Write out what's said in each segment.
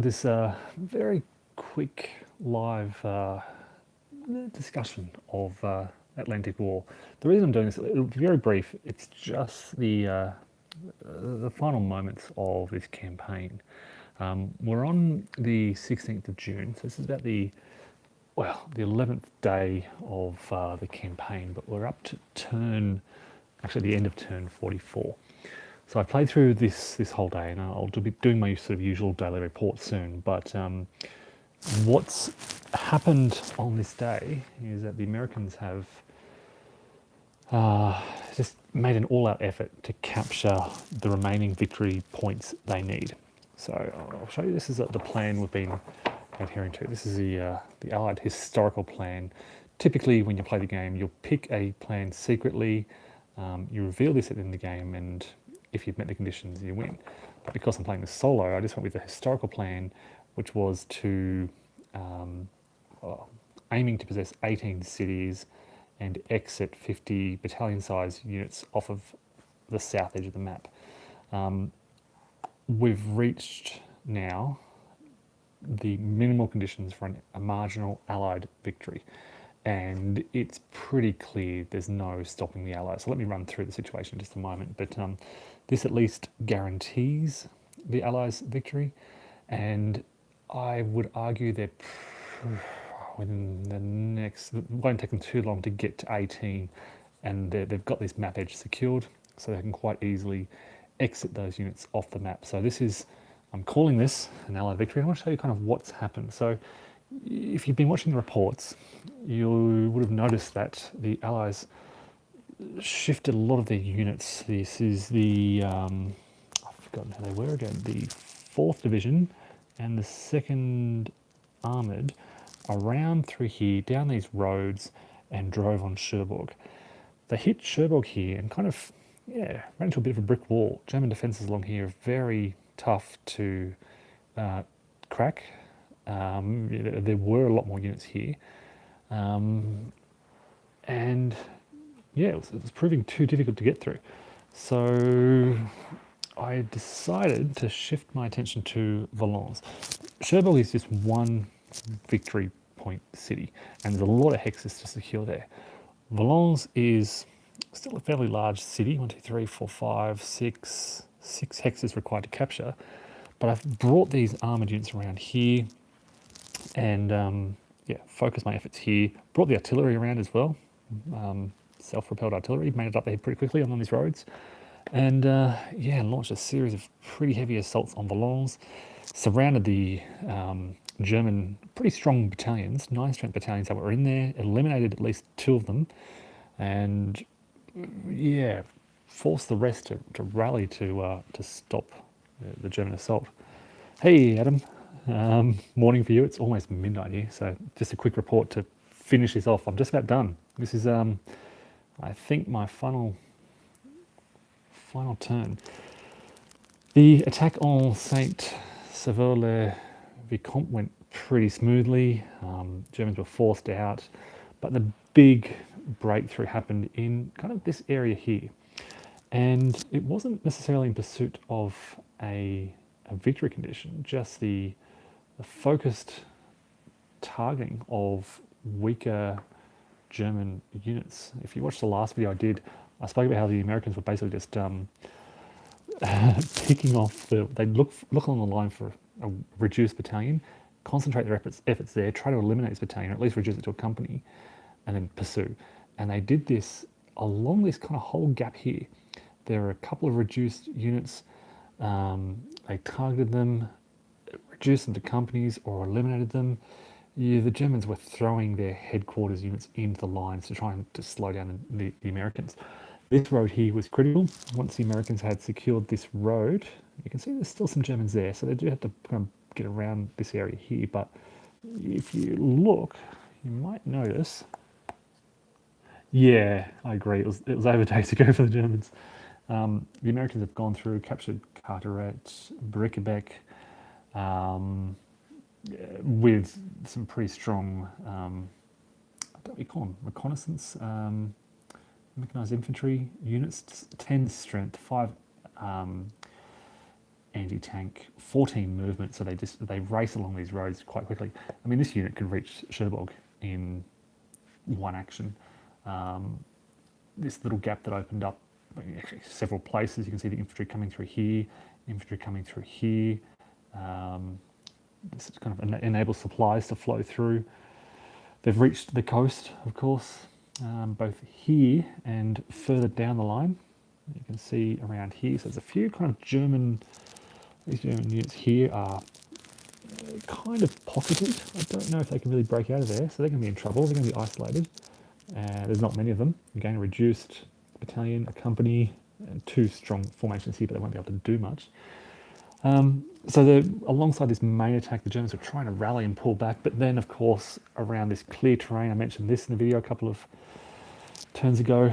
This very quick live discussion of Atlantic War. The reason I'm doing this, it'll be very brief. It's just the final moments of this campaign. We're on the 16th of June, so this is about the 11th day of the campaign, but we're up to the end of turn 44. So I played through this whole day, and I'll be doing my sort of usual daily report soon. But what's happened on this day is that the Americans have just made an all-out effort to capture the remaining victory points they need. So I'll show you. This is the plan we've been adhering to. This is the Allied historical plan. Typically, when you play the game, you'll pick a plan secretly. You reveal this at the end of the game, and if you've met the conditions, you win. But because I'm playing this solo, I just went with the historical plan, which was to aiming to possess 18 cities and exit 50 battalion-sized units off of the south edge of the map. We've reached now the minimal conditions for a marginal Allied victory, and it's pretty clear there's no stopping the Allies. So let me run through the situation in just a moment, but this at least guarantees the Allies' victory, and I would argue they're within the next, it won't take them too long to get to 18, and they've got this map edge secured, so they can quite easily exit those units off the map. So this is, I'm calling this an Allied victory. I want to show you kind of what's happened. So if you've been watching the reports, you would have noticed that the Allies shifted a lot of their units. This is the, I've forgotten how they were again, the 4th Division and the 2nd Armoured around through here, down these roads, and drove on Cherbourg. They hit Cherbourg here and kind of, ran into a bit of a brick wall. German defences along here are very tough to crack. There were a lot more units here. And it was proving too difficult to get through. So I decided to shift my attention to Valence. Cherbourg is just one victory point city, and there's a lot of hexes to secure there. Valence is still a fairly large city, 1, 2, 3, 4, 5, 6 hexes required to capture, but I've brought these armoured units around here and focused my efforts here. Brought the artillery around as well, self-propelled artillery, made it up there pretty quickly on these roads, and launched a series of pretty heavy assaults on Valence, surrounded the German pretty strong battalions, 9-strength battalions that were in there, eliminated at least 2 of them, and forced the rest to rally to stop the German assault. Hey Adam, morning for you. It's almost midnight here, so just a quick report to finish this off. I'm just about done. This is I think my final turn. The attack on Saint-Sever-le-Vicomte went pretty smoothly. Germans were forced out, but the big breakthrough happened in kind of this area here. And it wasn't necessarily in pursuit of a victory condition, just the focused targeting of weaker German units. If you watched the last video I did, I spoke about how the Americans were basically just picking off they look along the line for a reduced battalion, concentrate their efforts there, try to eliminate this battalion, or at least reduce it to a company, and then pursue. And they did this along this kind of whole gap here. There are a couple of reduced units. They targeted them, reduced them to companies, or eliminated them. The Germans were throwing their headquarters units into the lines to try and to slow down the Americans. This road here was critical. Once the Americans had secured this road, you can see there's still some Germans there, so they do have to kind of get around this area here. But if you look, you might notice. Yeah, I agree. It was over days ago for the Germans. The Americans have gone through, captured Carteret, Brickebeck, with some pretty strong, what do we call them, reconnaissance, mechanized infantry units, 10 strength, 5 anti-tank 14 movement, so they race along these roads quite quickly. I mean, this unit could reach Cherbourg in one action. This little gap that opened up, actually several places, you can see the infantry coming through here, infantry coming through here. This kind of enables supplies to flow through. They've reached the coast, of course, both here and further down the line. You can see around here, so there's a few kind of these German units here are kind of pocketed. I don't know if they can really break out of there, so they're going to be in trouble. They're going to be isolated. There's not many of them. Again, a reduced battalion, a company, and two strong formations here, but they won't be able to do much. So alongside this main attack, the Germans are trying to rally and pull back, but then, of course, around this clear terrain, I mentioned this in the video a couple of turns ago,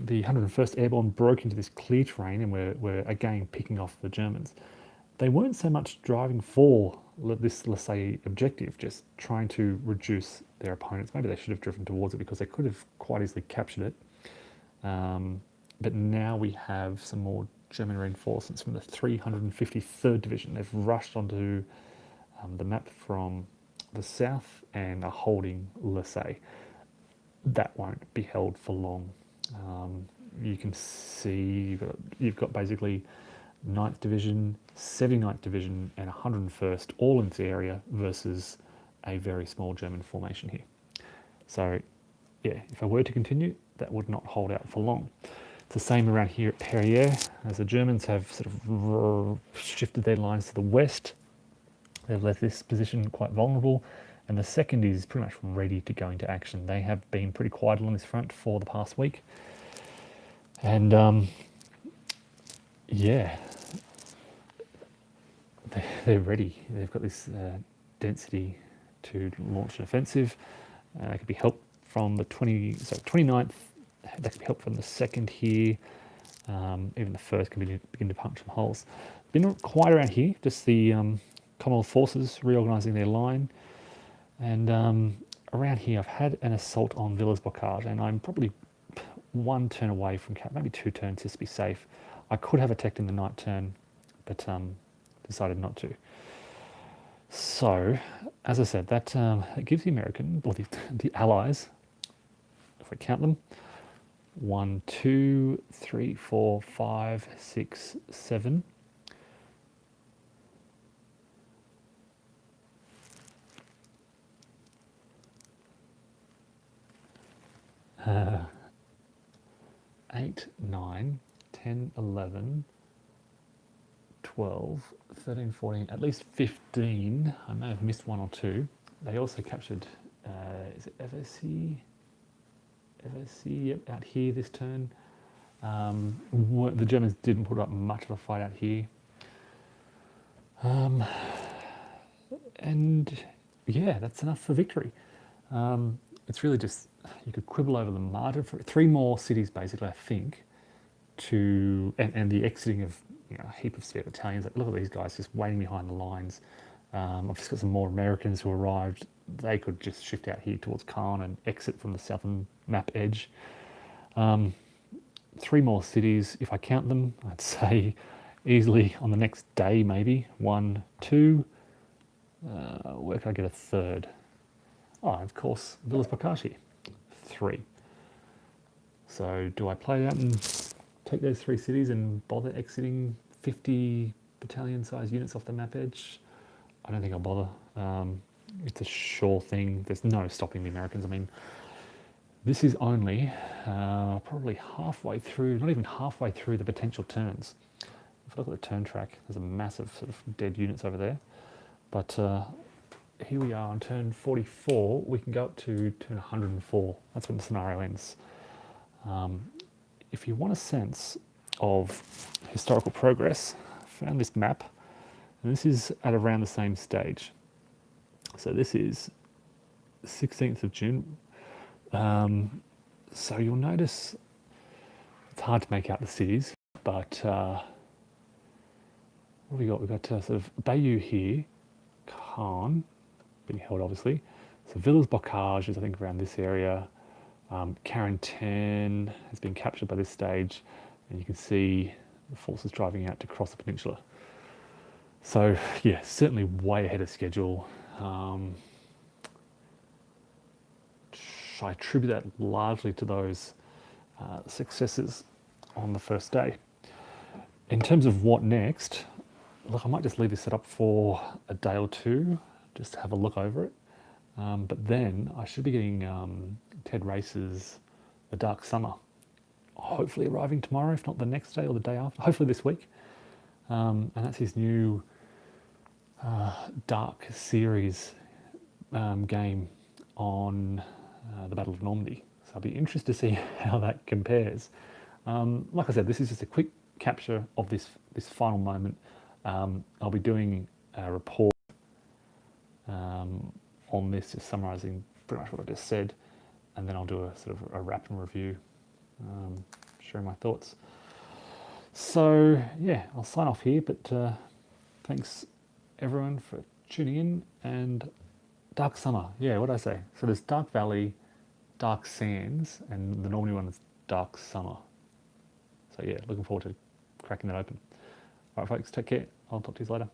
the 101st Airborne broke into this clear terrain and were again picking off the Germans. They weren't so much driving for this, let's say, objective, just trying to reduce their opponents. Maybe they should have driven towards it because they could have quite easily captured it. But now we have some more German reinforcements from the 353rd Division. They've rushed onto the map from the south and are holding Lessay. That won't be held for long. You can see you've got basically 9th Division, 79th Division and 101st all in this area versus a very small German formation here. So yeah, if I were to continue, that would not hold out for long. It's the same around here at Perrières, as the Germans have sort of shifted their lines to the west. They've left this position quite vulnerable, and the second is pretty much ready to go into action. They have been pretty quiet on this front for the past week. And yeah, they're ready. They've got this density to launch an offensive. They could be helped from the 29th. That could be helped from the second here. Even the first can begin to punch some holes. Been quiet around here. Just the Commonwealth forces reorganising their line. And around here, I've had an assault on Villers-Bocage, and I'm probably one turn away from maybe 2 turns just to be safe. I could have attacked in the night turn, but decided not to. So, as I said, that it gives the American, or the Allies, if we count them, 1, 2, 3, 4, 5, 6, 7. Uh, 8, 9, 10, 11, 12, 13, 14, at least 15. I may have missed 1 or 2. They also captured, is it FSC? FSC, yep, out here this turn. The Germans didn't put up much of a fight out here. And yeah, that's enough for victory. It's really just, you could quibble over the margin for 3 more cities basically, I think, and the exiting of a heap of spare battalions. Like, look at these guys just waiting behind the lines. I've just got some more Americans who arrived. They could just shift out here towards Caen and exit from the southern map edge. 3 more cities, if I count them, I'd say easily on the next day maybe. 1, 2. Where can I get a third? Oh, of course, Villers-Bocage. 3. So do I play out and take those 3 cities and bother exiting 50 battalion-sized units off the map edge? I don't think I'll bother. It's a sure thing. There's no stopping the Americans. I mean, this is only probably halfway through, not even halfway through the potential turns. If I look at the turn track, there's a massive sort of dead units over there. But here we are on turn 44. We can go up to turn 104. That's when the scenario ends. If you want a sense of historical progress, I found this map, and this is at around the same stage. So this is the 16th of June. So you'll notice it's hard to make out the cities, but what have we got? We've got sort of Bayeux here, Caen, being held obviously. So Villers-Bocage is I think around this area. Carentan has been captured by this stage, and you can see the forces driving out to cross the peninsula. So yeah, certainly way ahead of schedule. Um, I attribute that largely to those successes on the first day. In terms of what next, look, I might just leave this set up for a day or two, just to have a look over it. But then I should be getting Ted Race's The Dark Summer, hopefully arriving tomorrow, if not the next day or the day after, hopefully this week. And that's his new Dark series game on the Battle of Normandy. So I'll be interested to see how that compares. Like I said, this is just a quick capture of this final moment. I'll be doing a report on this, just summarising pretty much what I just said, and then I'll do a sort of a wrap and review, sharing my thoughts. So yeah, I'll sign off here, but thanks everyone for tuning in. And Dark Summer, yeah, what did I say? So there's Dark Valley, Dark Sands, and the Normandy one is Dark Summer. So yeah, looking forward to cracking that open. All right, folks, take care. I'll talk to you later.